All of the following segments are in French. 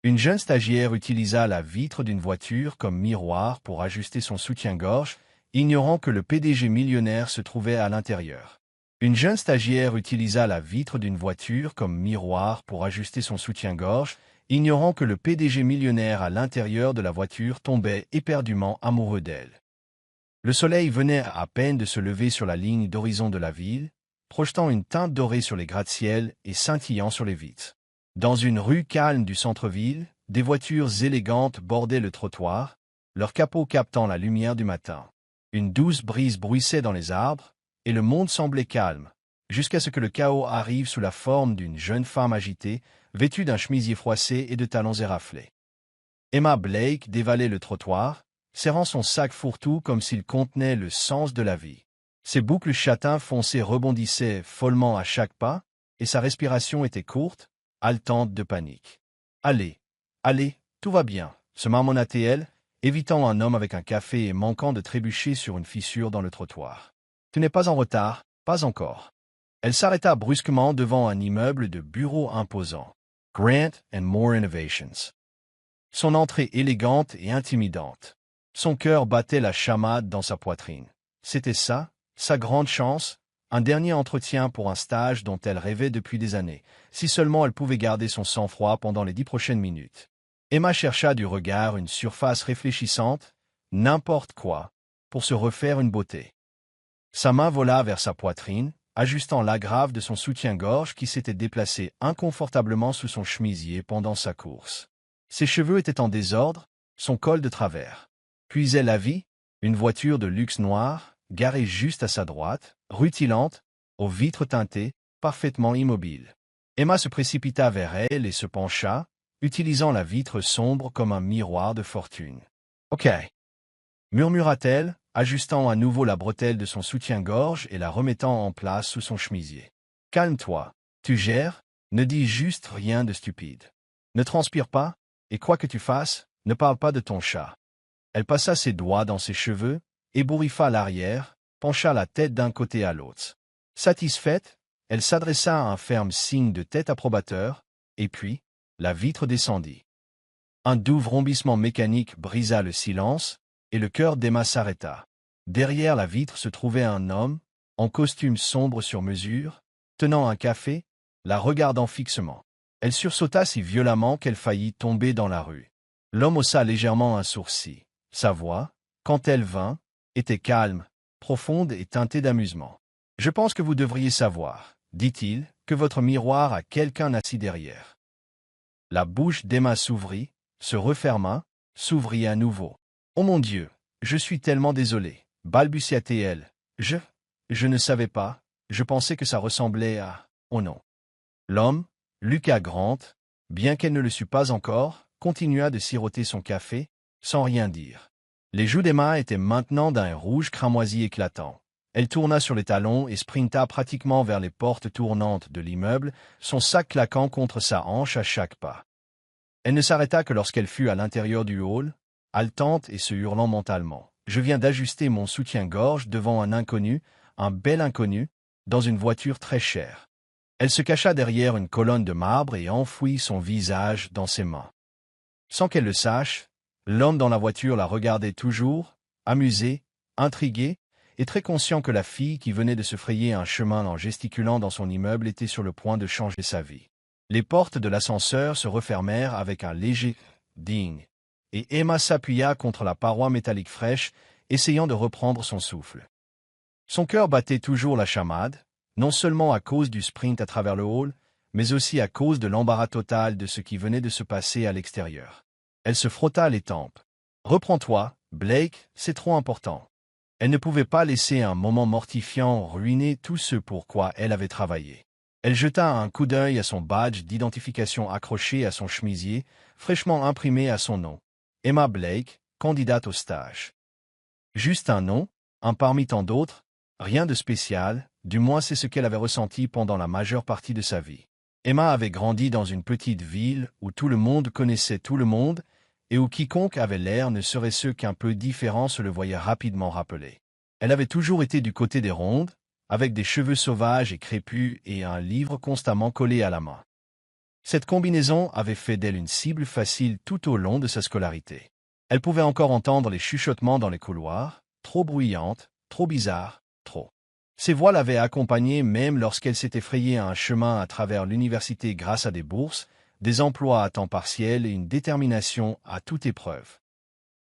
Une jeune stagiaire utilisa la vitre d'une voiture comme miroir pour ajuster son soutien-gorge, ignorant que le PDG millionnaire se trouvait à l'intérieur. Une jeune stagiaire utilisa la vitre d'une voiture comme miroir pour ajuster son soutien-gorge, ignorant que le PDG millionnaire à l'intérieur de la voiture tombait éperdument amoureux d'elle. Le soleil venait à peine de se lever sur la ligne d'horizon de la ville, projetant une teinte dorée sur les gratte-ciel et scintillant sur les vitres. Dans une rue calme du centre-ville, des voitures élégantes bordaient le trottoir, leurs capots captant la lumière du matin. Une douce brise bruissait dans les arbres, et le monde semblait calme, jusqu'à ce que le chaos arrive sous la forme d'une jeune femme agitée, vêtue d'un chemisier froissé et de talons éraflés. Emma Blake dévalait le trottoir, serrant son sac fourre-tout comme s'il contenait le sens de la vie. Ses boucles châtains foncés rebondissaient follement à chaque pas, et sa respiration était courte, haletante de panique. « Allez, allez, tout va bien », se marmonna-t-elle, évitant un homme avec un café et manquant de trébucher sur une fissure dans le trottoir. « Tu n'es pas en retard, pas encore. » Elle s'arrêta brusquement devant un immeuble de bureaux imposant. Grant and More Innovations. Son entrée élégante et intimidante. Son cœur battait la chamade dans sa poitrine. C'était ça, sa grande chance, un dernier entretien pour un stage dont elle rêvait depuis des années, si seulement elle pouvait garder son sang-froid pendant les 10 prochaines minutes. Emma chercha du regard une surface réfléchissante, n'importe quoi, pour se refaire une beauté. Sa main vola vers sa poitrine, ajustant l'agrave de son soutien-gorge qui s'était déplacé inconfortablement sous son chemisier pendant sa course. Ses cheveux étaient en désordre, son col de travers. Puis elle la vit, une voiture de luxe noire, garée juste à sa droite, rutilante, aux vitres teintées, parfaitement immobile. Emma se précipita vers elle et se pencha, utilisant la vitre sombre comme un miroir de fortune. « Ok » murmura-t-elle, ajustant à nouveau la bretelle de son soutien-gorge et la remettant en place sous son chemisier. « Calme-toi, tu gères, ne dis juste rien de stupide. Ne transpire pas, et quoi que tu fasses, ne parle pas de ton chat. » Elle passa ses doigts dans ses cheveux, ébouriffa l'arrière, pencha la tête d'un côté à l'autre. Satisfaite, elle s'adressa à un ferme signe de tête approbateur, et puis, la vitre descendit. Un doux vrombissement mécanique brisa le silence, et le cœur d'Emma s'arrêta. Derrière la vitre se trouvait un homme, en costume sombre sur mesure, tenant un café, la regardant fixement. Elle sursauta si violemment qu'elle faillit tomber dans la rue. L'homme haussa légèrement un sourcil. Sa voix, quand elle vint, était calme, profonde et teintée d'amusement. « Je pense que vous devriez savoir, dit-il, que votre miroir a quelqu'un assis derrière. » La bouche d'Emma s'ouvrit, se referma, s'ouvrit à nouveau. « Oh mon Dieu, je suis tellement désolée, balbutia-t-elle. Je ne savais pas, je pensais que ça ressemblait à... Oh non. » L'homme, Lucas Grant, bien qu'elle ne le sût pas encore, continua de siroter son café, sans rien dire. Les joues d'Emma étaient maintenant d'un rouge cramoisi éclatant. Elle tourna sur les talons et sprinta pratiquement vers les portes tournantes de l'immeuble, son sac claquant contre sa hanche à chaque pas. Elle ne s'arrêta que lorsqu'elle fut à l'intérieur du hall, haletante et se hurlant mentalement. « Je viens d'ajuster mon soutien-gorge devant un inconnu, un bel inconnu, dans une voiture très chère. » Elle se cacha derrière une colonne de marbre et enfouit son visage dans ses mains. Sans qu'elle le sache, l'homme dans la voiture la regardait toujours, amusé, intrigué, et très conscient que la fille qui venait de se frayer un chemin en gesticulant dans son immeuble était sur le point de changer sa vie. Les portes de l'ascenseur se refermèrent avec un léger « ding », et Emma s'appuya contre la paroi métallique fraîche, essayant de reprendre son souffle. Son cœur battait toujours la chamade, non seulement à cause du sprint à travers le hall, mais aussi à cause de l'embarras total de ce qui venait de se passer à l'extérieur. Elle se frotta les tempes. « Reprends-toi, Blake, c'est trop important. » Elle ne pouvait pas laisser un moment mortifiant ruiner tout ce pour quoi elle avait travaillé. Elle jeta un coup d'œil à son badge d'identification accroché à son chemisier, fraîchement imprimé à son nom. Emma Blake, candidate au stage. Juste un nom, un parmi tant d'autres, rien de spécial, du moins c'est ce qu'elle avait ressenti pendant la majeure partie de sa vie. Emma avait grandi dans une petite ville où tout le monde connaissait tout le monde et où quiconque avait l'air ne serait-ce qu'un peu différent se le voyait rapidement rappeler. Elle avait toujours été du côté des rondes, avec des cheveux sauvages et crépus et un livre constamment collé à la main. Cette combinaison avait fait d'elle une cible facile tout au long de sa scolarité. Elle pouvait encore entendre les chuchotements dans les couloirs, trop bruyantes, trop bizarres, trop. Ces voix l'avaient accompagnée même lorsqu'elle s'était frayée un chemin à travers l'université grâce à des bourses, des emplois à temps partiel et une détermination à toute épreuve.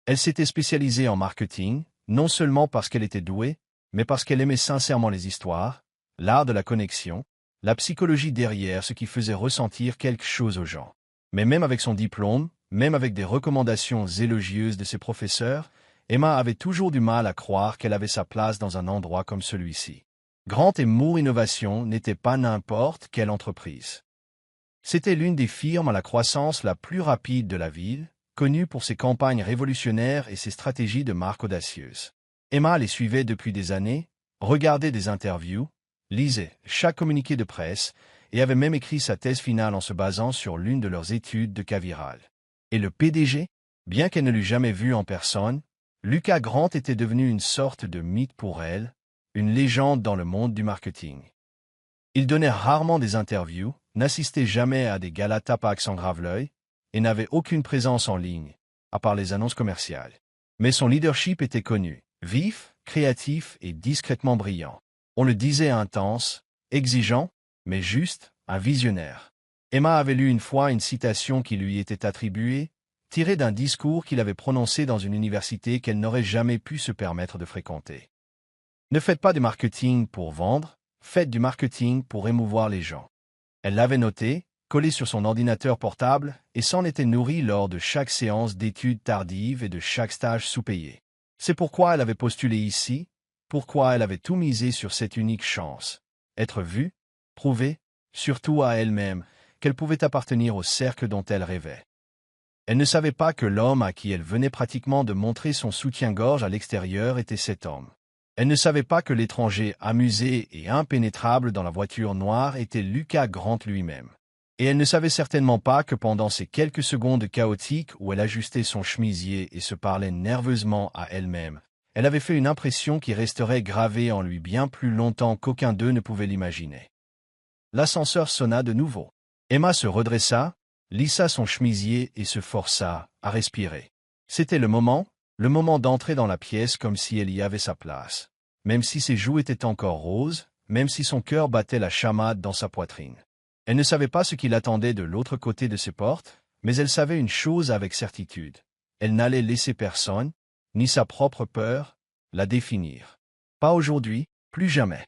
Elle s'était spécialisée en marketing, non seulement parce qu'elle était douée, mais parce qu'elle aimait sincèrement les histoires, l'art de la connexion, la psychologie derrière ce qui faisait ressentir quelque chose aux gens. Mais même avec son diplôme, même avec des recommandations élogieuses de ses professeurs, Emma avait toujours du mal à croire qu'elle avait sa place dans un endroit comme celui-ci. Grant et Moore Innovation n'était pas n'importe quelle entreprise. C'était l'une des firmes à la croissance la plus rapide de la ville, connue pour ses campagnes révolutionnaires et ses stratégies de marque audacieuses. Emma les suivait depuis des années, regardait des interviews, lisait chaque communiqué de presse et avait même écrit sa thèse finale en se basant sur l'une de leurs études de cas viral. Et le PDG, bien qu'elle ne l'eût jamais vu en personne, Lucas Grant était devenu une sorte de mythe pour elle, une légende dans le monde du marketing. Il donnait rarement des interviews, n'assistait jamais à des galas tapac sans grave-l'œil, et n'avait aucune présence en ligne, à part les annonces commerciales. Mais son leadership était connu, vif, créatif et discrètement brillant. On le disait intense, exigeant, mais juste, un visionnaire. Emma avait lu une fois une citation qui lui était attribuée, tirée d'un discours qu'il avait prononcé dans une université qu'elle n'aurait jamais pu se permettre de fréquenter. Ne faites pas du marketing pour vendre, faites du marketing pour émouvoir les gens. Elle l'avait noté, collé sur son ordinateur portable, et s'en était nourrie lors de chaque séance d'études tardives et de chaque stage sous-payé. C'est pourquoi elle avait postulé ici, pourquoi elle avait tout misé sur cette unique chance. Être vue, prouver, surtout à elle-même, qu'elle pouvait appartenir au cercle dont elle rêvait. Elle ne savait pas que l'homme à qui elle venait pratiquement de montrer son soutien-gorge à l'extérieur était cet homme. Elle ne savait pas que l'étranger amusé et impénétrable dans la voiture noire était Lucas Grant lui-même. Et elle ne savait certainement pas que pendant ces quelques secondes chaotiques où elle ajustait son chemisier et se parlait nerveusement à elle-même, elle avait fait une impression qui resterait gravée en lui bien plus longtemps qu'aucun d'eux ne pouvait l'imaginer. L'ascenseur sonna de nouveau. Emma se redressa, lissa son chemisier et se força à respirer. C'était le moment d'entrer dans la pièce comme si elle y avait sa place. Même si ses joues étaient encore roses, même si son cœur battait la chamade dans sa poitrine. Elle ne savait pas ce qui l'attendait de l'autre côté de ces portes, mais elle savait une chose avec certitude. Elle n'allait laisser personne, ni sa propre peur, la définir. Pas aujourd'hui, plus jamais.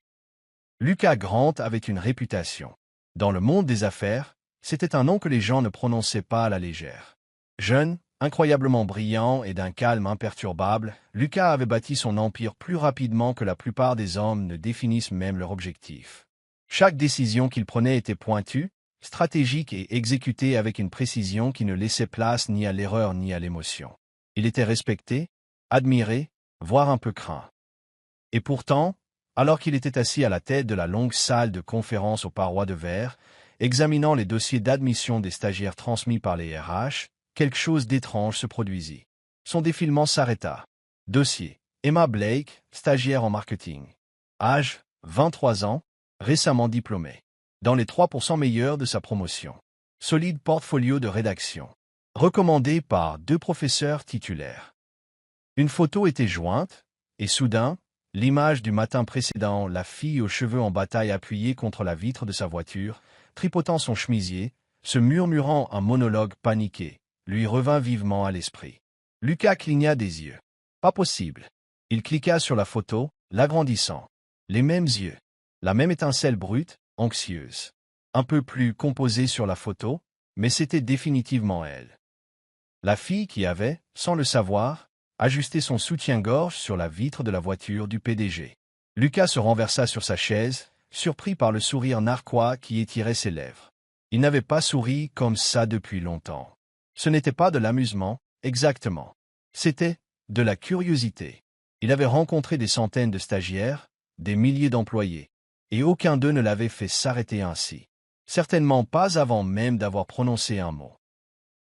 Lucas Grant avait une réputation. Dans le monde des affaires, c'était un nom que les gens ne prononçaient pas à la légère. Jeune, incroyablement brillant et d'un calme imperturbable, Lucas avait bâti son empire plus rapidement que la plupart des hommes ne définissent même leur objectif. Chaque décision qu'il prenait était pointue, stratégique et exécutée avec une précision qui ne laissait place ni à l'erreur ni à l'émotion. Il était respecté, admiré, voire un peu craint. Et pourtant, alors qu'il était assis à la tête de la longue salle de conférence aux parois de verre, examinant les dossiers d'admission des stagiaires transmis par les RH, quelque chose d'étrange se produisit. Son défilement s'arrêta. Dossier. Emma Blake, stagiaire en marketing. Âge, 23 ans, récemment diplômée. Dans les 3% meilleurs de sa promotion. Solide portfolio de rédaction. Recommandé par 2 professeurs titulaires. Une photo était jointe, et soudain, l'image du matin précédent, la fille aux cheveux en bataille appuyée contre la vitre de sa voiture, tripotant son chemisier, se murmurant un monologue paniqué, lui revint vivement à l'esprit. Lucas cligna des yeux. Pas possible. Il cliqua sur la photo, l'agrandissant. Les mêmes yeux. La même étincelle brute, anxieuse. Un peu plus composée sur la photo, mais c'était définitivement elle. La fille qui avait, sans le savoir, ajusté son soutien-gorge sur la vitre de la voiture du PDG. Lucas se renversa sur sa chaise, surpris par le sourire narquois qui étirait ses lèvres. Il n'avait pas souri comme ça depuis longtemps. Ce n'était pas de l'amusement, exactement. C'était de la curiosité. Il avait rencontré des centaines de stagiaires, des milliers d'employés, et aucun d'eux ne l'avait fait s'arrêter ainsi. Certainement pas avant même d'avoir prononcé un mot.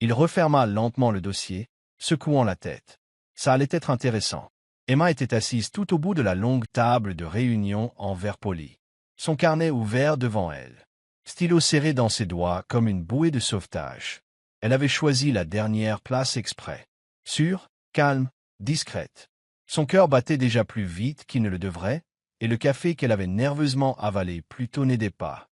Il referma lentement le dossier, secouant la tête. Ça allait être intéressant. Emma était assise tout au bout de la longue table de réunion en verre poli. Son carnet ouvert devant elle. stylo serré dans ses doigts comme une bouée de sauvetage. Elle avait choisi la dernière place exprès. Sûre, calme, discrète. Son cœur battait déjà plus vite qu'il ne le devrait, et le café qu'elle avait nerveusement avalé plus tôt n'aidait pas.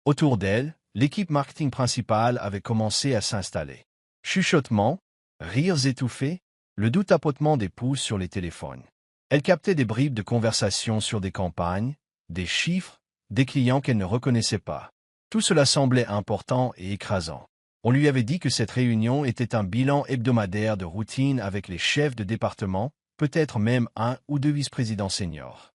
Autour d'elle, l'équipe marketing principale avait commencé à s'installer. Chuchotements, rires étouffés, le doux tapotement des pouces sur les téléphones. Elle captait des bribes de conversation sur des campagnes, des chiffres, des clients qu'elle ne reconnaissait pas. Tout cela semblait important et écrasant. On lui avait dit que cette réunion était un bilan hebdomadaire de routine avec les chefs de département, peut-être même un ou deux vice-présidents seniors.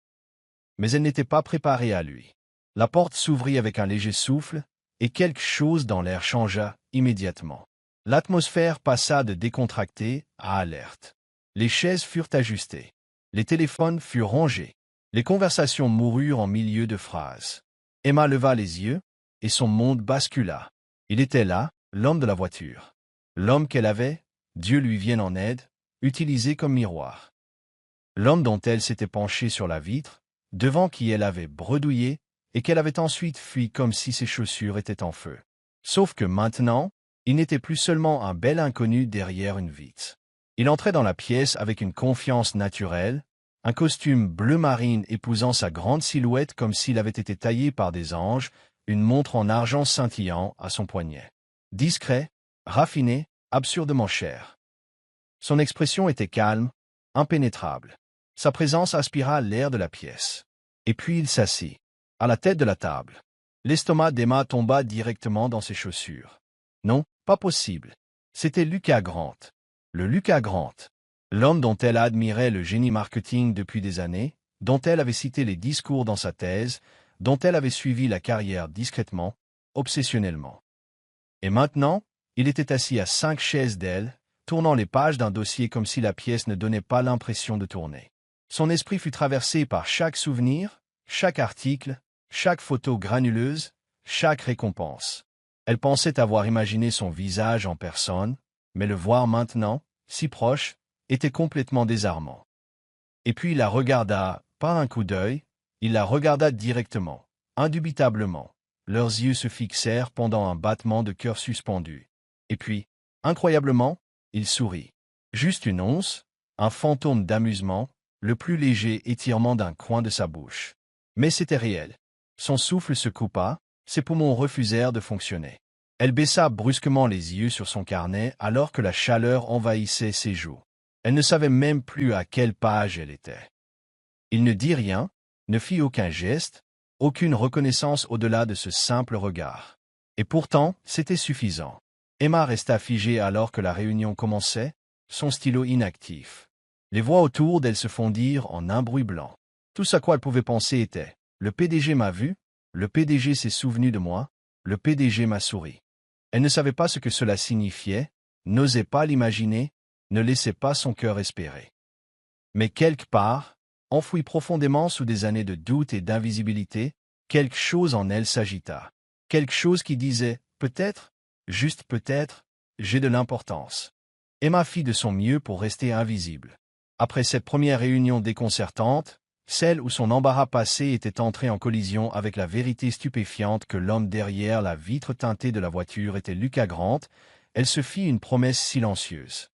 Mais elle n'était pas préparée à lui. La porte s'ouvrit avec un léger souffle, et quelque chose dans l'air changea immédiatement. L'atmosphère passa de décontractée à alerte. Les chaises furent ajustées. Les téléphones furent rangés. Les conversations moururent en milieu de phrases. Emma leva les yeux, et son monde bascula. Il était là, l'homme de la voiture. L'homme qu'elle avait, Dieu lui vienne en aide, utilisé comme miroir. L'homme dont elle s'était penchée sur la vitre, devant qui elle avait bredouillé, et qu'elle avait ensuite fui comme si ses chaussures étaient en feu. Sauf que maintenant, il n'était plus seulement un bel inconnu derrière une vitre. Il entrait dans la pièce avec une confiance naturelle, un costume bleu marine épousant sa grande silhouette comme s'il avait été taillé par des anges, une montre en argent scintillant à son poignet. Discret, raffiné, absurdement cher. Son expression était calme, impénétrable. Sa présence aspira l'air de la pièce. Et puis il s'assit, à la tête de la table. L'estomac d'Emma tomba directement dans ses chaussures. Non, pas possible. C'était Lucas Grant. Le Lucas Grant. L'homme dont elle admirait le génie marketing depuis des années, dont elle avait cité les discours dans sa thèse, dont elle avait suivi la carrière discrètement, obsessionnellement. Et maintenant, il était assis à 5 chaises d'elle, tournant les pages d'un dossier comme si la pièce ne donnait pas l'impression de tourner. Son esprit fut traversé par chaque souvenir, chaque article, chaque photo granuleuse, chaque récompense. Elle pensait avoir imaginé son visage en personne, mais le voir maintenant, si proche, était complètement désarmant. Et puis il la regarda, pas un coup d'œil, il la regarda directement, indubitablement. Leurs yeux se fixèrent pendant un battement de cœur suspendu. Et puis, incroyablement, il sourit. Juste une once, un fantôme d'amusement, le plus léger étirement d'un coin de sa bouche. Mais c'était réel. Son souffle se coupa, ses poumons refusèrent de fonctionner. Elle baissa brusquement les yeux sur son carnet alors que la chaleur envahissait ses joues. Elle ne savait même plus à quelle page elle était. Il ne dit rien, ne fit aucun geste, aucune reconnaissance au-delà de ce simple regard. Et pourtant, c'était suffisant. Emma resta figée alors que la réunion commençait, son stylo inactif. Les voix autour d'elle se fondirent en un bruit blanc. Tout ce à quoi elle pouvait penser était « Le PDG m'a vu, le PDG s'est souvenu de moi, le PDG m'a souri ». Elle ne savait pas ce que cela signifiait, n'osait pas l'imaginer, ne laissait pas son cœur espérer. Mais quelque part, enfouie profondément sous des années de doute et d'invisibilité, quelque chose en elle s'agita. Quelque chose qui disait « Peut-être, juste peut-être, j'ai de l'importance ». Emma fit de son mieux pour rester invisible. Après cette première réunion déconcertante, celle où son embarras passé était entré en collision avec la vérité stupéfiante que l'homme derrière la vitre teintée de la voiture était Lucas Grant, elle se fit une promesse silencieuse.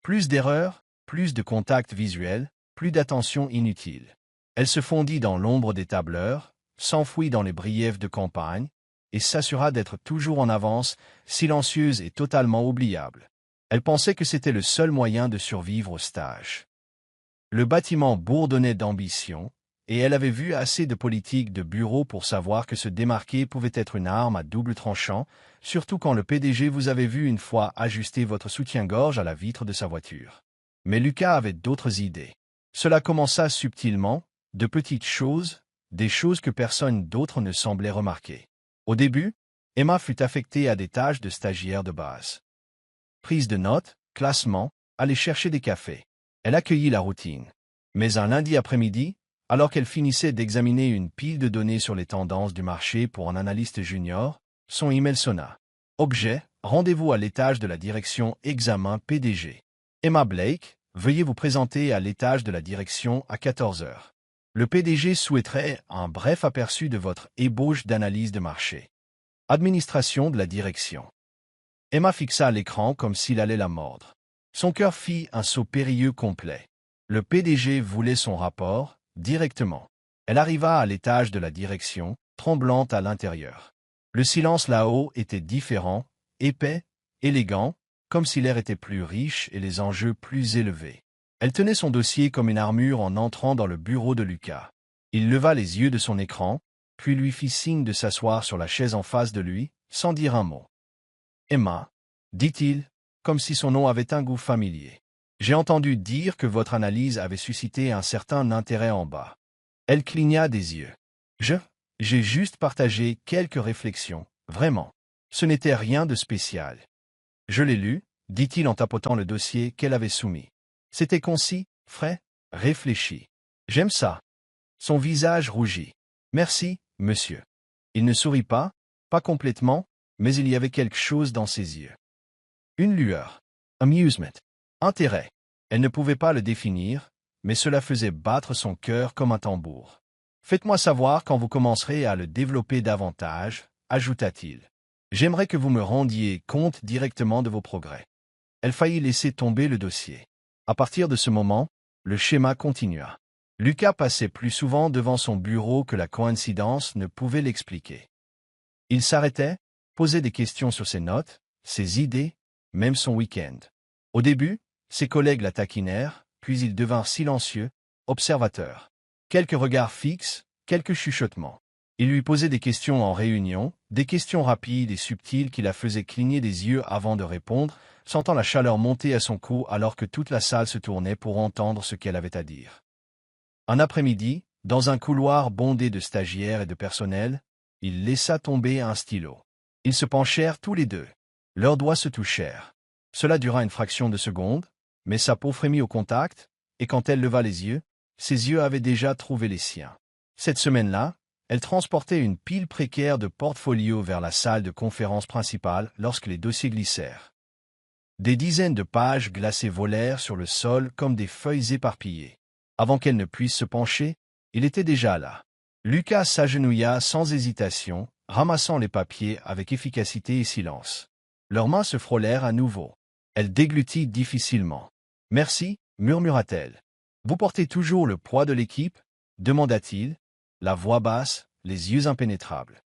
Plus d'erreurs, plus de contacts visuels, plus d'attention inutile. Elle se fondit dans l'ombre des tableurs, s'enfouit dans les briefs de campagne, et s'assura d'être toujours en avance, silencieuse et totalement oubliable. Elle pensait que c'était le seul moyen de survivre au stage. Le bâtiment bourdonnait d'ambition, et elle avait vu assez de politique de bureau pour savoir que se démarquer pouvait être une arme à double tranchant, surtout quand le PDG vous avait vu une fois ajuster votre soutien-gorge à la vitre de sa voiture. Mais Lucas avait d'autres idées. Cela commença subtilement, de petites choses, des choses que personne d'autre ne semblait remarquer. Au début, Emma fut affectée à des tâches de stagiaire de base. Prise de notes, classement, aller chercher des cafés. Elle accueillit la routine. Mais un lundi après-midi, alors qu'elle finissait d'examiner une pile de données sur les tendances du marché pour un analyste junior, son email sonna. Objet, rendez-vous à l'étage de la direction examen PDG. Emma Blake, veuillez vous présenter à l'étage de la direction à 14 heures. Le PDG souhaiterait un bref aperçu de votre ébauche d'analyse de marché. Administration de la direction. Emma fixa l'écran comme s'il allait la mordre. Son cœur fit un saut périlleux complet. Le PDG voulait son rapport, directement. Elle arriva à l'étage de la direction, tremblante à l'intérieur. Le silence là-haut était différent, épais, élégant, comme si l'air était plus riche et les enjeux plus élevés. Elle tenait son dossier comme une armure en entrant dans le bureau de Lucas. Il leva les yeux de son écran, puis lui fit signe de s'asseoir sur la chaise en face de lui, sans dire un mot. « Emma, » dit-il, comme si son nom avait un goût familier. « J'ai entendu dire que votre analyse avait suscité un certain intérêt en bas. » Elle cligna des yeux. « J'ai juste partagé quelques réflexions, vraiment. Ce n'était rien de spécial. » « Je l'ai lu, » dit-il en tapotant le dossier qu'elle avait soumis. C'était concis, frais, réfléchi. « J'aime ça. » Son visage rougit. « Merci, monsieur. » Il ne sourit pas complètement, mais il y avait quelque chose dans ses yeux. Une lueur. Amusement. Intérêt. Elle ne pouvait pas le définir, mais cela faisait battre son cœur comme un tambour. « Faites-moi savoir quand vous commencerez à le développer davantage, » ajouta-t-il. « J'aimerais que vous me rendiez compte directement de vos progrès. » Elle faillit laisser tomber le dossier. À partir de ce moment, le schéma continua. Lucas passait plus souvent devant son bureau que la coïncidence ne pouvait l'expliquer. Il s'arrêtait, posait des questions sur ses notes, ses idées, même son week-end. Au début, ses collègues la taquinèrent, puis ils devinrent silencieux, observateurs. Quelques regards fixes, quelques chuchotements. Il lui posait des questions en réunion, des questions rapides et subtiles qui la faisaient cligner des yeux avant de répondre, sentant la chaleur monter à son cou alors que toute la salle se tournait pour entendre ce qu'elle avait à dire. Un après-midi, dans un couloir bondé de stagiaires et de personnel, il laissa tomber un stylo. Ils se penchèrent tous les deux. Leurs doigts se touchèrent. Cela dura une fraction de seconde, mais sa peau frémit au contact, et quand elle leva les yeux, ses yeux avaient déjà trouvé les siens. Cette semaine-là, elle transportait une pile précaire de portfolios vers la salle de conférence principale lorsque les dossiers glissèrent. Des dizaines de pages glacées volèrent sur le sol comme des feuilles éparpillées. Avant qu'elle ne puisse se pencher, il était déjà là. Lucas s'agenouilla sans hésitation, ramassant les papiers avec efficacité et silence. Leurs mains se frôlèrent à nouveau. Elle déglutit difficilement. « Merci, » murmura-t-elle. « Vous portez toujours le poids de l'équipe » demanda-t-il, la voix basse, les yeux impénétrables.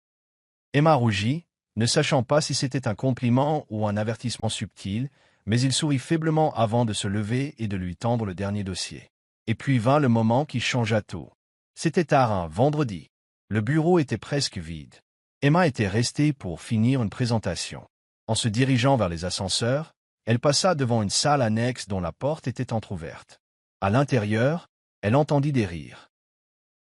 Emma rougit, ne sachant pas si c'était un compliment ou un avertissement subtil, mais il sourit faiblement avant de se lever et de lui tendre le dernier dossier. Et puis vint le moment qui changea tout. C'était tard un vendredi. Le bureau était presque vide. Emma était restée pour finir une présentation. En se dirigeant vers les ascenseurs, elle passa devant une salle annexe dont la porte était entr'ouverte. À l'intérieur, elle entendit des rires.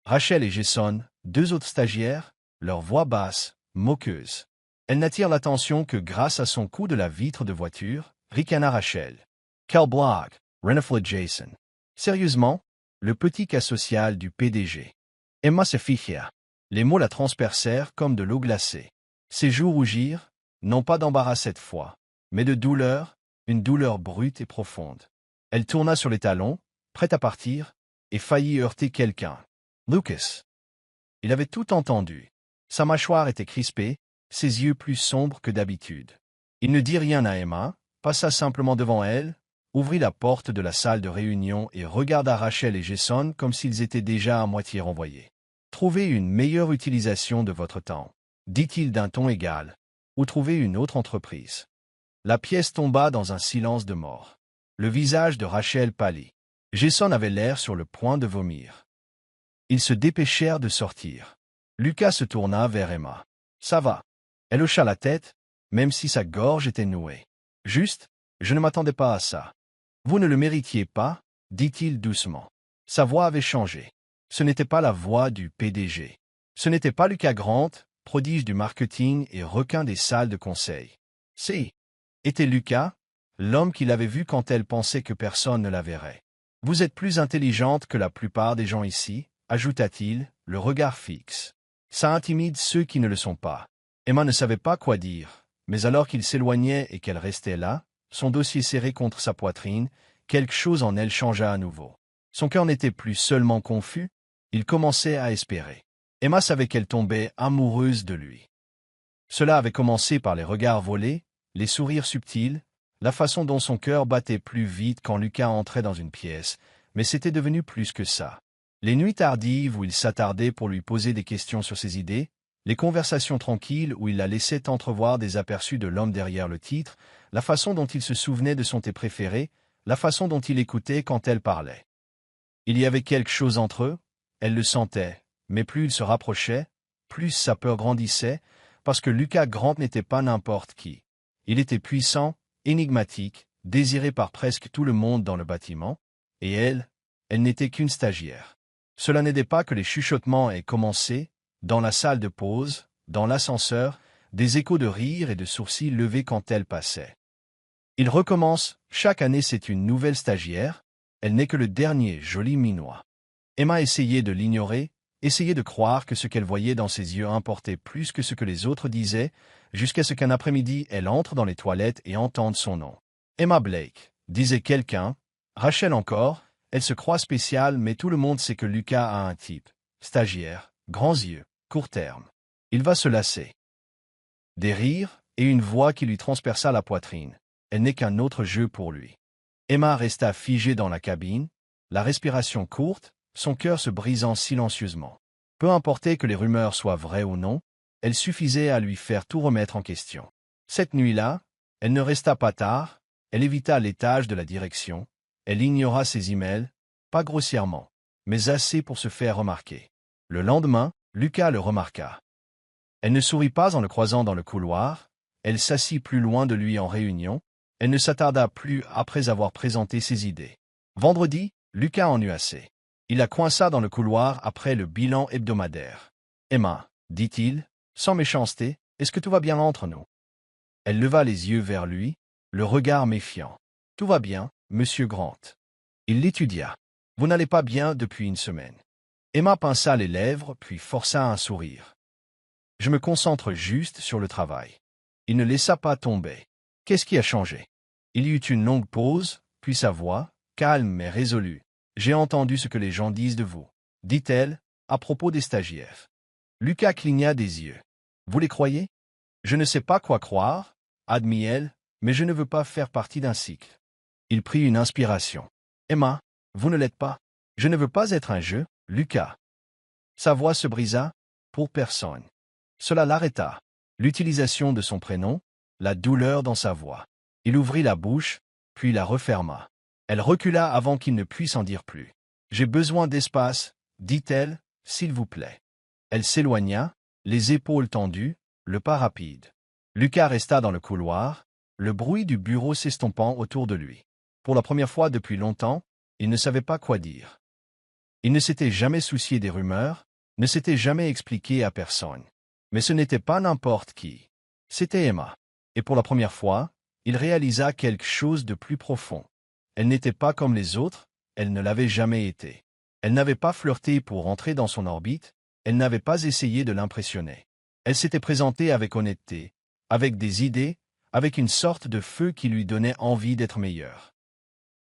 Rachel et Jason, deux autres stagiaires, leur voix basse, moqueuse. Elle n'attire l'attention que grâce à son coup de la vitre de voiture, ricana Rachel. Quel blague, renifla Jason. Sérieusement, le petit cas social du PDG. Emma se ficha. Les mots la transpercèrent comme de l'eau glacée. Ses joues rougirent, non pas d'embarras cette fois, mais de douleur, une douleur brute et profonde. Elle tourna sur les talons, prête à partir, et faillit heurter quelqu'un. Lucas. Il avait tout entendu. Sa mâchoire était crispée, ses yeux plus sombres que d'habitude. Il ne dit rien à Emma, passa simplement devant elle, ouvrit la porte de la salle de réunion et regarda Rachel et Jason comme s'ils étaient déjà à moitié renvoyés. « Trouvez une meilleure utilisation de votre temps, » dit-il d'un ton égal, « ou trouvez une autre entreprise. » La pièce tomba dans un silence de mort. Le visage de Rachel pâlit. Jason avait l'air sur le point de vomir. Ils se dépêchèrent de sortir. Lucas se tourna vers Emma. « Ça va. » Elle hocha la tête, même si sa gorge était nouée. « Juste, je ne m'attendais pas à ça. »« Vous ne le méritiez pas, » dit-il doucement. Sa voix avait changé. Ce n'était pas la voix du PDG. Ce n'était pas Lucas Grant, prodige du marketing et requin des salles de conseil. Était Lucas, l'homme qu'il avait vu quand elle pensait que personne ne la verrait. « Vous êtes plus intelligente que la plupart des gens ici, » ajouta-t-il, le regard fixe. Ça intimide ceux qui ne le sont pas. Emma ne savait pas quoi dire, mais alors qu'il s'éloignait et qu'elle restait là, son dossier serré contre sa poitrine, quelque chose en elle changea à nouveau. Son cœur n'était plus seulement confus, Il commençait à espérer. Emma savait qu'elle tombait amoureuse de lui. Cela avait commencé par les regards volés, les sourires subtils, la façon dont son cœur battait plus vite quand Lucas entrait dans une pièce, mais c'était devenu plus que ça. Les nuits tardives où il s'attardait pour lui poser des questions sur ses idées, les conversations tranquilles où il la laissait entrevoir des aperçus de l'homme derrière le titre, la façon dont il se souvenait de son thé préféré, la façon dont il écoutait quand elle parlait. Il y avait quelque chose entre eux, elle le sentait, mais plus il se rapprochait, plus sa peur grandissait, parce que Lucas Grant n'était pas n'importe qui. Il était puissant, énigmatique, désiré par presque tout le monde dans le bâtiment, et elle n'était qu'une stagiaire. Cela n'aidait pas que les chuchotements aient commencé, dans la salle de pause, dans l'ascenseur, des échos de rire et de sourcils levés quand elle passait. Il recommence, chaque année c'est une nouvelle stagiaire, elle n'est que le dernier joli minois. Emma essayait de l'ignorer, essayait de croire que ce qu'elle voyait dans ses yeux importait plus que ce que les autres disaient, jusqu'à ce qu'un après-midi elle entre dans les toilettes et entende son nom. Emma Blake, disait quelqu'un, Rachel encore, elle se croit spéciale mais tout le monde sait que Lucas a un type, stagiaire, grands yeux, court terme. Il va se lasser. Des rires, et une voix qui lui transperça la poitrine. Elle n'est qu'un autre jeu pour lui. Emma resta figée dans la cabine, la respiration courte, son cœur se brisant silencieusement. Peu importait que les rumeurs soient vraies ou non, elle suffisait à lui faire tout remettre en question. Cette nuit-là, elle ne resta pas tard, elle évita l'étage de la direction, elle ignora ses emails, pas grossièrement, mais assez pour se faire remarquer. Le lendemain, Lucas le remarqua. Elle ne sourit pas en le croisant dans le couloir, elle s'assit plus loin de lui en réunion, elle ne s'attarda plus après avoir présenté ses idées. Vendredi, Lucas en eut assez. Il la coinça dans le couloir après le bilan hebdomadaire. « Emma, dit-il, sans méchanceté, est-ce que tout va bien entre nous ?» Elle leva les yeux vers lui, le regard méfiant. « Tout va bien, monsieur Grant. » Il l'étudia. « Vous n'allez pas bien depuis une semaine. » Emma pinça les lèvres puis força un sourire. « Je me concentre juste sur le travail. » Il ne laissa pas tomber. « Qu'est-ce qui a changé ?» Il y eut une longue pause, puis sa voix, calme mais résolue. « J'ai entendu ce que les gens disent de vous, » dit-elle, à propos des stagiaires. Lucas cligna des yeux. « Vous les croyez ? » « Je ne sais pas quoi croire, » admit-elle, « mais je ne veux pas faire partie d'un cycle. » Il prit une inspiration. « Emma, vous ne l'êtes pas. Je ne veux pas être un jeu, Lucas. » Sa voix se brisa, pour personne. Cela l'arrêta. L'utilisation de son prénom, la douleur dans sa voix. Il ouvrit la bouche, puis la referma. Elle recula avant qu'il ne puisse en dire plus. « J'ai besoin d'espace, » dit-elle, « s'il vous plaît. » Elle s'éloigna, les épaules tendues, le pas rapide. Lucas resta dans le couloir, le bruit du bureau s'estompant autour de lui. Pour la première fois depuis longtemps, il ne savait pas quoi dire. Il ne s'était jamais soucié des rumeurs, ne s'était jamais expliqué à personne. Mais ce n'était pas n'importe qui. C'était Emma. Et pour la première fois, il réalisa quelque chose de plus profond. Elle n'était pas comme les autres, elle ne l'avait jamais été. Elle n'avait pas flirté pour entrer dans son orbite, elle n'avait pas essayé de l'impressionner. Elle s'était présentée avec honnêteté, avec des idées, avec une sorte de feu qui lui donnait envie d'être meilleure.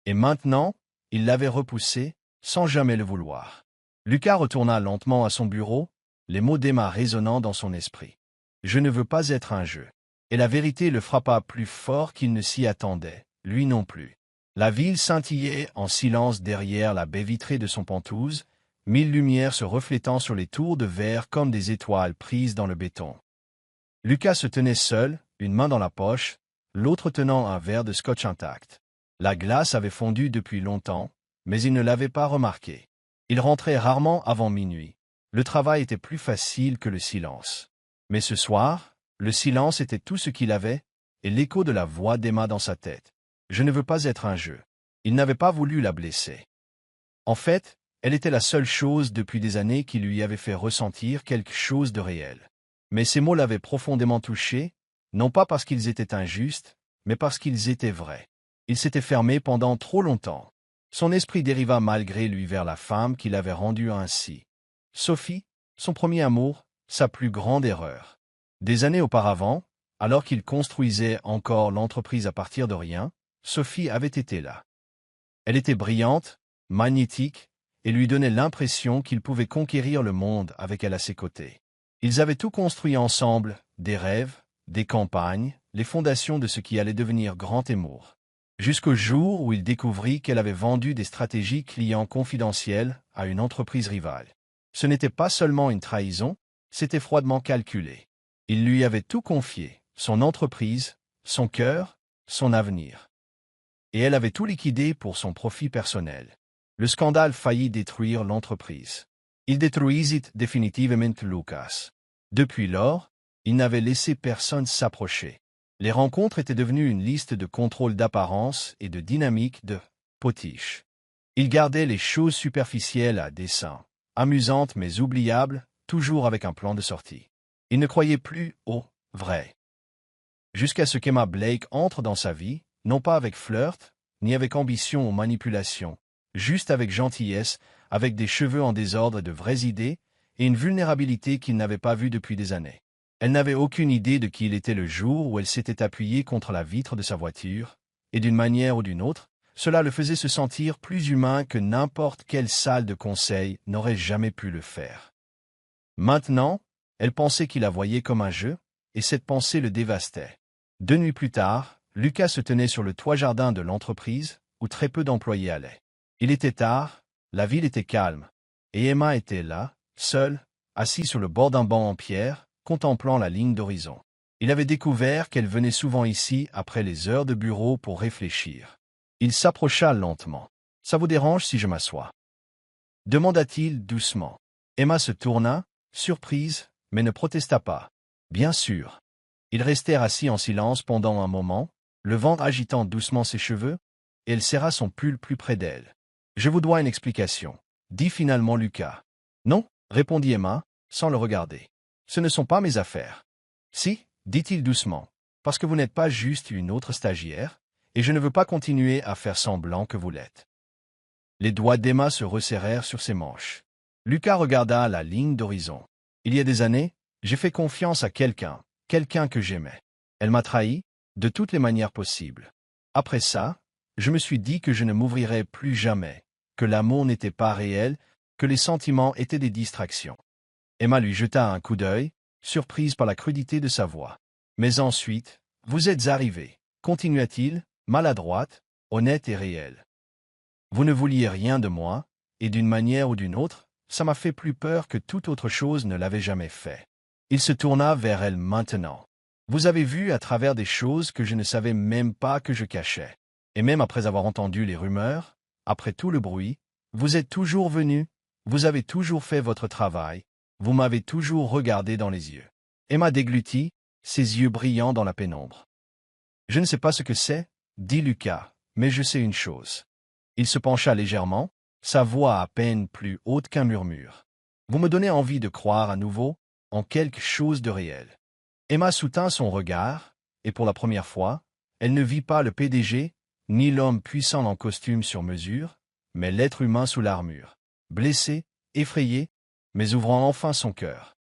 Et maintenant, il l'avait repoussée, sans jamais le vouloir. Lucas retourna lentement à son bureau, les mots d'Emma résonnant dans son esprit. « Je ne veux pas être un jeu. » Et la vérité le frappa plus fort qu'il ne s'y attendait, lui non plus. La ville scintillait en silence derrière la baie vitrée de son Penthouse, 1000 lumières se reflétant sur les tours de verre comme des étoiles prises dans le béton. Lucas se tenait seul, une main dans la poche, l'autre tenant un verre de scotch intact. La glace avait fondu depuis longtemps, mais il ne l'avait pas remarqué. Il rentrait rarement avant minuit. Le travail était plus facile que le silence. Mais ce soir, le silence était tout ce qu'il avait, et l'écho de la voix d'Emma dans sa tête. Je ne veux pas être un jeu. Il n'avait pas voulu la blesser. En fait, elle était la seule chose depuis des années qui lui avait fait ressentir quelque chose de réel. Mais ces mots l'avaient profondément touché, non pas parce qu'ils étaient injustes, mais parce qu'ils étaient vrais. Il s'était fermé pendant trop longtemps. Son esprit dériva malgré lui vers la femme qui l'avait rendu ainsi. Sophie, son premier amour, sa plus grande erreur. Des années auparavant, alors qu'il construisait encore l'entreprise à partir de rien, Sophie avait été là. Elle était brillante, magnétique, et lui donnait l'impression qu'il pouvait conquérir le monde avec elle à ses côtés. Ils avaient tout construit ensemble, des rêves, des campagnes, les fondations de ce qui allait devenir Grand Émour. Jusqu'au jour où il découvrit qu'elle avait vendu des stratégies clients confidentielles à une entreprise rivale. Ce n'était pas seulement une trahison, c'était froidement calculé. Il lui avait tout confié, son entreprise, son cœur, son avenir. Et elle avait tout liquidé pour son profit personnel. Le scandale faillit détruire l'entreprise. Il détruisit définitivement Lucas. Depuis lors, il n'avait laissé personne s'approcher. Les rencontres étaient devenues une liste de contrôle d'apparence et de dynamique de potiche. Il gardait les choses superficielles à dessein, amusantes mais oubliables, toujours avec un plan de sortie. Il ne croyait plus au vrai. Jusqu'à ce qu'Emma Blake entre dans sa vie, non pas avec flirt, ni avec ambition ou manipulation, juste avec gentillesse, avec des cheveux en désordre et de vraies idées, et une vulnérabilité qu'il n'avait pas vue depuis des années. Elle n'avait aucune idée de qui il était le jour où elle s'était appuyée contre la vitre de sa voiture, et d'une manière ou d'une autre, cela le faisait se sentir plus humain que n'importe quelle salle de conseil n'aurait jamais pu le faire. Maintenant, elle pensait qu'il la voyait comme un jeu, et cette pensée le dévastait. 2 nuits plus tard, Lucas se tenait sur le toit-jardin de l'entreprise, où très peu d'employés allaient. Il était tard, la ville était calme, et Emma était là, seule, assise sur le bord d'un banc en pierre, contemplant la ligne d'horizon. Il avait découvert qu'elle venait souvent ici après les heures de bureau pour réfléchir. Il s'approcha lentement. « Ça vous dérange si je m'assois » demanda-t-il doucement. Emma se tourna, surprise, mais ne protesta pas. « Bien sûr. » Ils restèrent assis en silence pendant un moment, le vent agitant doucement ses cheveux, et elle serra son pull plus près d'elle. « Je vous dois une explication, » dit finalement Lucas. « Non, » répondit Emma, sans le regarder. « Ce ne sont pas mes affaires. »« Si, » dit-il doucement, « parce que vous n'êtes pas juste une autre stagiaire, et je ne veux pas continuer à faire semblant que vous l'êtes. » Les doigts d'Emma se resserrèrent sur ses manches. Lucas regarda la ligne d'horizon. « Il y a des années, j'ai fait confiance à quelqu'un que j'aimais. Elle m'a trahi, de toutes les manières possibles. Après ça, je me suis dit que je ne m'ouvrirais plus jamais, que l'amour n'était pas réel, que les sentiments étaient des distractions. » Emma lui jeta un coup d'œil, surprise par la crudité de sa voix. « Mais ensuite, vous êtes arrivé, » continua-t-il, maladroite, honnête et réelle. « Vous ne vouliez rien de moi, et d'une manière ou d'une autre, ça m'a fait plus peur que toute autre chose ne l'avait jamais fait. » Il se tourna vers elle maintenant. « Vous avez vu à travers des choses que je ne savais même pas que je cachais. Et même après avoir entendu les rumeurs, après tout le bruit, vous êtes toujours venu, vous avez toujours fait votre travail, vous m'avez toujours regardé dans les yeux. » Emma déglutit, ses yeux brillants dans la pénombre. « Je ne sais pas ce que c'est, » dit Lucas, « mais je sais une chose. » Il se pencha légèrement, sa voix à peine plus haute qu'un murmure. « Vous me donnez envie de croire à nouveau en quelque chose de réel. » Emma soutint son regard, et pour la première fois, elle ne vit pas le PDG, ni l'homme puissant en costume sur mesure, mais l'être humain sous l'armure, blessé, effrayé, mais ouvrant enfin son cœur.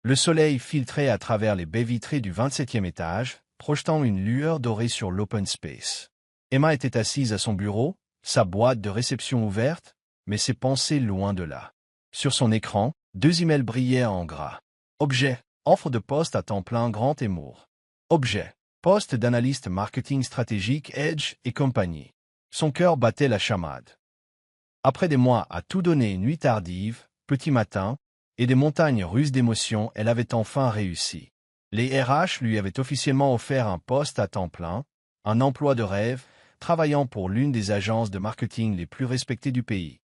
Le soleil filtrait à travers les baies vitrées du 27e étage, projetant une lueur dorée sur l'open space. Emma était assise à son bureau, sa boîte de réception ouverte, mais ses pensées loin de là. Sur son écran, 2 emails brillaient en gras. Objet, offre de poste à temps plein Grand Émour. Objet, poste d'analyste marketing stratégique Edge et compagnie. Son cœur battait la chamade. Après des mois à tout donner, nuit tardive, petit matin, et des montagnes russes d'émotions, elle avait enfin réussi. Les RH lui avaient officiellement offert un poste à temps plein, un emploi de rêve, travaillant pour l'une des agences de marketing les plus respectées du pays.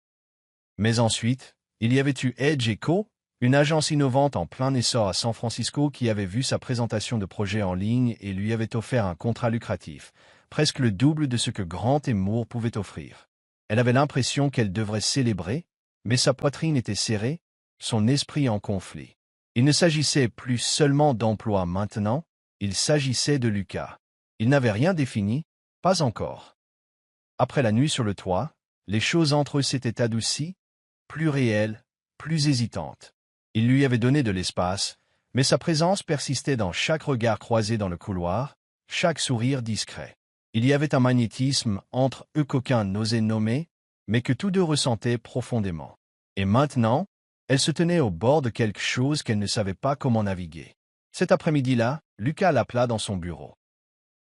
Mais ensuite, il y avait eu Edge & Co., une agence innovante en plein essor à San Francisco qui avait vu sa présentation de projet en ligne et lui avait offert un contrat lucratif, presque le double de ce que Grand Émour pouvait offrir. Elle avait l'impression qu'elle devrait célébrer, mais sa poitrine était serrée, son esprit en conflit. Il ne s'agissait plus seulement d'emploi maintenant, il s'agissait de Lucas. Il n'avait rien défini, pas encore. Après la nuit sur le toit, les choses entre eux s'étaient adoucies, plus réelles, plus hésitantes. Il lui avait donné de l'espace, mais sa présence persistait dans chaque regard croisé dans le couloir, chaque sourire discret. Il y avait un magnétisme entre eux qu'aucun n'osait nommer, mais que tous deux ressentaient profondément. Et maintenant, elle se tenait au bord de quelque chose qu'elle ne savait pas comment naviguer. Cet après-midi-là, Lucas l'appela dans son bureau.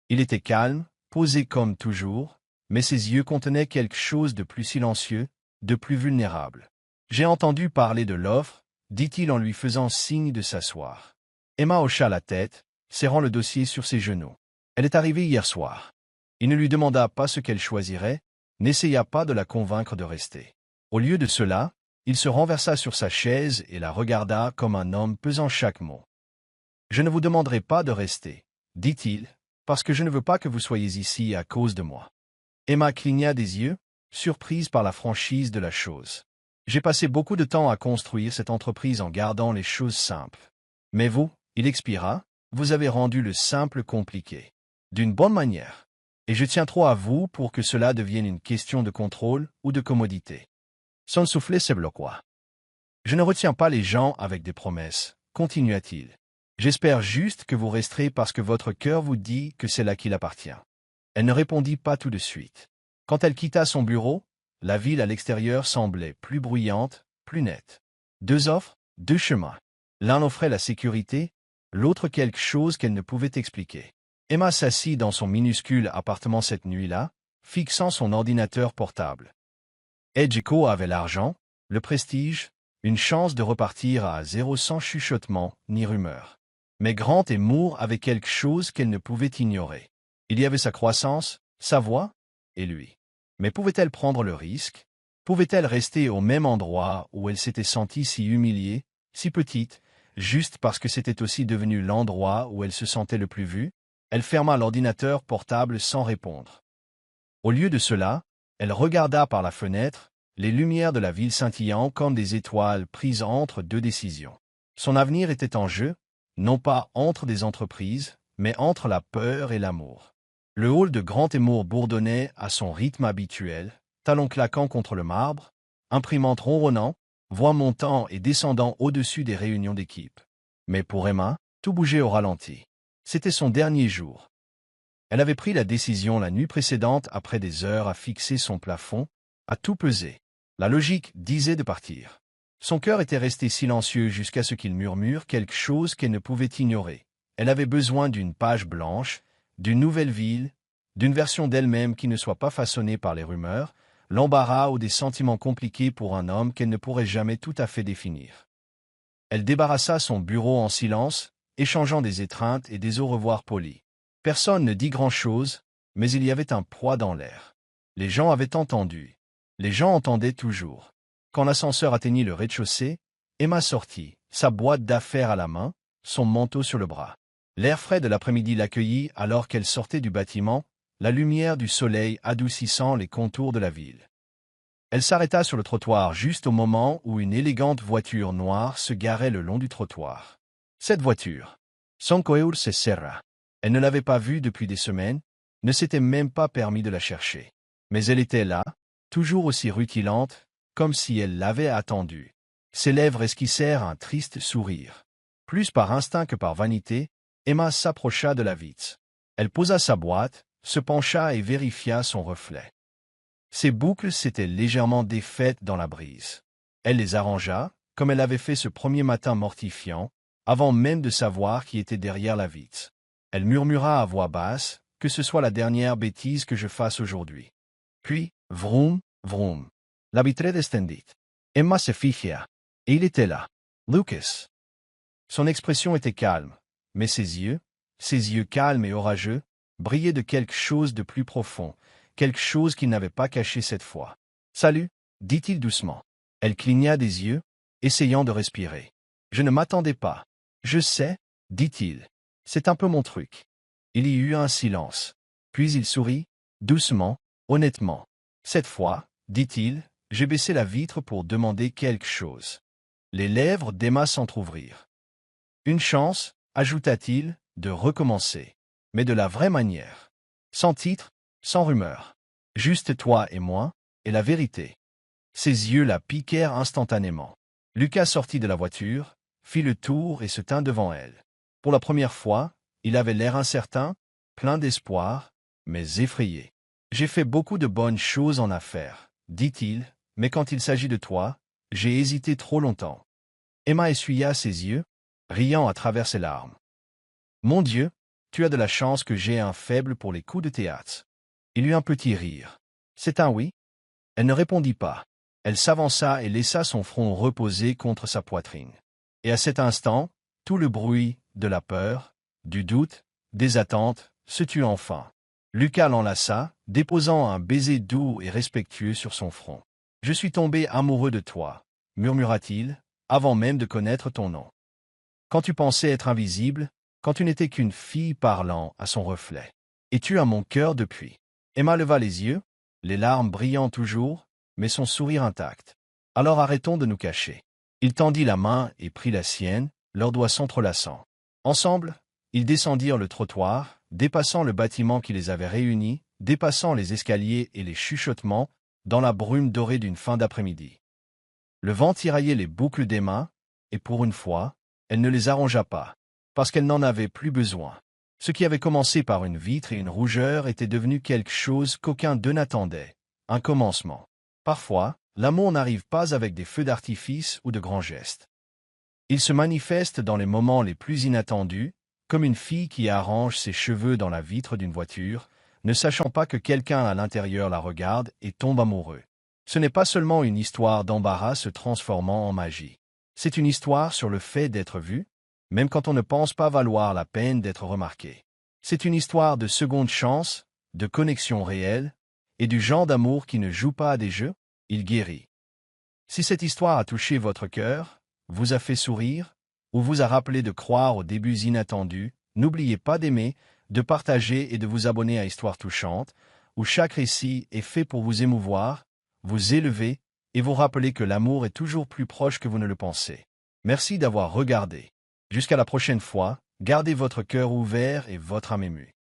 Il était calme, posé comme toujours, mais ses yeux contenaient quelque chose de plus silencieux, de plus vulnérable. « J'ai entendu parler de l'offre, » dit-il en lui faisant signe de s'asseoir. Emma hocha la tête, serrant le dossier sur ses genoux. Elle est arrivée hier soir. Il ne lui demanda pas ce qu'elle choisirait, n'essaya pas de la convaincre de rester. Au lieu de cela, il se renversa sur sa chaise et la regarda comme un homme pesant chaque mot. « Je ne vous demanderai pas de rester, » dit-il, « parce que je ne veux pas que vous soyez ici à cause de moi. » Emma cligna des yeux, surprise par la franchise de la chose. « J'ai passé beaucoup de temps à construire cette entreprise en gardant les choses simples. Mais vous, » il expira, « vous avez rendu le simple compliqué. D'une bonne manière. Et je tiens trop à vous pour que cela devienne une question de contrôle ou de commodité. » Son soufflet se bloqua. « Je ne retiens pas les gens avec des promesses, » continua-t-il. « J'espère juste que vous resterez parce que votre cœur vous dit que c'est là qu'il appartient. » Elle ne répondit pas tout de suite. Quand elle quitta son bureau, la ville à l'extérieur semblait plus bruyante, plus nette. Deux offres, deux chemins. L'un offrait la sécurité, l'autre quelque chose qu'elle ne pouvait expliquer. Emma s'assit dans son minuscule appartement cette nuit-là, fixant son ordinateur portable. Edgeco avait l'argent, le prestige, une chance de repartir à zéro sans chuchotement ni rumeur. Mais Grant et Moore avaient quelque chose qu'elle ne pouvait ignorer. Il y avait sa croissance, sa voix, et lui. Mais pouvait-elle prendre le risque? Pouvait-elle rester au même endroit où elle s'était sentie si humiliée, si petite, juste parce que c'était aussi devenu l'endroit où elle se sentait le plus vue? Elle ferma l'ordinateur portable sans répondre. Au lieu de cela, elle regarda par la fenêtre, les lumières de la ville scintillant comme des étoiles prises entre deux décisions. Son avenir était en jeu, non pas entre des entreprises, mais entre la peur et l'amour. Le hall de Grant et Moore bourdonnait à son rythme habituel, talons claquant contre le marbre, imprimante ronronnant, voix montant et descendant au-dessus des réunions d'équipe. Mais pour Emma, tout bougeait au ralenti. C'était son dernier jour. Elle avait pris la décision la nuit précédente après des heures à fixer son plafond, à tout peser. La logique disait de partir. Son cœur était resté silencieux jusqu'à ce qu'il murmure quelque chose qu'elle ne pouvait ignorer. Elle avait besoin d'une page blanche, d'une nouvelle ville, d'une version d'elle-même qui ne soit pas façonnée par les rumeurs, l'embarras ou des sentiments compliqués pour un homme qu'elle ne pourrait jamais tout à fait définir. Elle débarrassa son bureau en silence, échangeant des étreintes et des au revoir polis. Personne ne dit grand-chose, mais il y avait un poids dans l'air. Les gens avaient entendu. Les gens entendaient toujours. Quand l'ascenseur atteignit le rez-de-chaussée, Emma sortit, sa boîte d'affaires à la main, son manteau sur le bras. L'air frais de l'après-midi l'accueillit alors qu'elle sortait du bâtiment, la lumière du soleil adoucissant les contours de la ville. Elle s'arrêta sur le trottoir juste au moment où une élégante voiture noire se garait le long du trottoir. Cette voiture, son coeur se serra. Elle ne l'avait pas vue depuis des semaines, ne s'était même pas permis de la chercher. Mais elle était là, toujours aussi rutilante, comme si elle l'avait attendue. Ses lèvres esquissèrent un triste sourire. Plus par instinct que par vanité, Emma s'approcha de la vitre. Elle posa sa boîte, se pencha et vérifia son reflet. Ses boucles s'étaient légèrement défaites dans la brise. Elle les arrangea, comme elle avait fait ce premier matin mortifiant, avant même de savoir qui était derrière la vitre. Elle murmura à voix basse, « Que ce soit la dernière bêtise que je fasse aujourd'hui. » Puis, vroom, vroom. La vitre descendit. Emma se figea. Et il était là. Lucas. Son expression était calme, mais ses yeux calmes et orageux, brillaient de quelque chose de plus profond, quelque chose qu'il n'avait pas caché cette fois. « Salut, » dit-il doucement. Elle cligna des yeux, essayant de respirer. « Je ne m'attendais pas. »« Je sais, » dit-il. « C'est un peu mon truc. » Il y eut un silence. Puis il sourit, doucement, honnêtement. « Cette fois, » dit-il, « j'ai baissé la vitre pour demander quelque chose. » Les lèvres d'Emma s'entr'ouvrirent. « Une chance, » ajouta-t-il, « de recommencer. Mais de la vraie manière. Sans titre, sans rumeur. Juste toi et moi, et la vérité. » Ses yeux la piquèrent instantanément. Lucas sortit de la voiture, fit le tour et se tint devant elle. Pour la première fois, il avait l'air incertain, plein d'espoir, mais effrayé. « J'ai fait beaucoup de bonnes choses en affaires, » dit-il, mais quand il s'agit de toi, j'ai hésité trop longtemps. Emma essuya ses yeux, riant à travers ses larmes. Mon Dieu, tu as de la chance que j'ai un faible pour les coups de théâtre. Il eut un petit rire. C'est un oui? Elle ne répondit pas. Elle s'avança et laissa son front reposer contre sa poitrine. Et à cet instant, tout le bruit de la peur, du doute, des attentes, se tut enfin. Lucas l'enlaça, déposant un baiser doux et respectueux sur son front. « Je suis tombé amoureux de toi, » murmura-t-il, avant même de connaître ton nom. Quand tu pensais être invisible, quand tu n'étais qu'une fille parlant à son reflet. Et tu as mon cœur depuis. Emma leva les yeux, les larmes brillant toujours, mais son sourire intact. Alors arrêtons de nous cacher. Il tendit la main et prit la sienne, leurs doigts s'entrelaçant. Ensemble, ils descendirent le trottoir, dépassant le bâtiment qui les avait réunis, dépassant les escaliers et les chuchotements, dans la brume dorée d'une fin d'après-midi. Le vent tiraillait les boucles des mains, et pour une fois, elle ne les arrangea pas, parce qu'elle n'en avait plus besoin. Ce qui avait commencé par une vitre et une rougeur était devenu quelque chose qu'aucun d'eux n'attendait, un commencement. Parfois, l'amour n'arrive pas avec des feux d'artifice ou de grands gestes. Il se manifeste dans les moments les plus inattendus, comme une fille qui arrange ses cheveux dans la vitre d'une voiture, ne sachant pas que quelqu'un à l'intérieur la regarde et tombe amoureux. Ce n'est pas seulement une histoire d'embarras se transformant en magie. C'est une histoire sur le fait d'être vu, même quand on ne pense pas valoir la peine d'être remarqué. C'est une histoire de seconde chance, de connexion réelle, et du genre d'amour qui ne joue pas à des jeux, il guérit. Si cette histoire a touché votre cœur, vous a fait sourire, ou vous a rappelé de croire aux débuts inattendus, n'oubliez pas d'aimer, de partager et de vous abonner à Histoire touchante, où chaque récit est fait pour vous émouvoir, vous élever et vous rappeler que l'amour est toujours plus proche que vous ne le pensez. Merci d'avoir regardé. Jusqu'à la prochaine fois, gardez votre cœur ouvert et votre âme émue.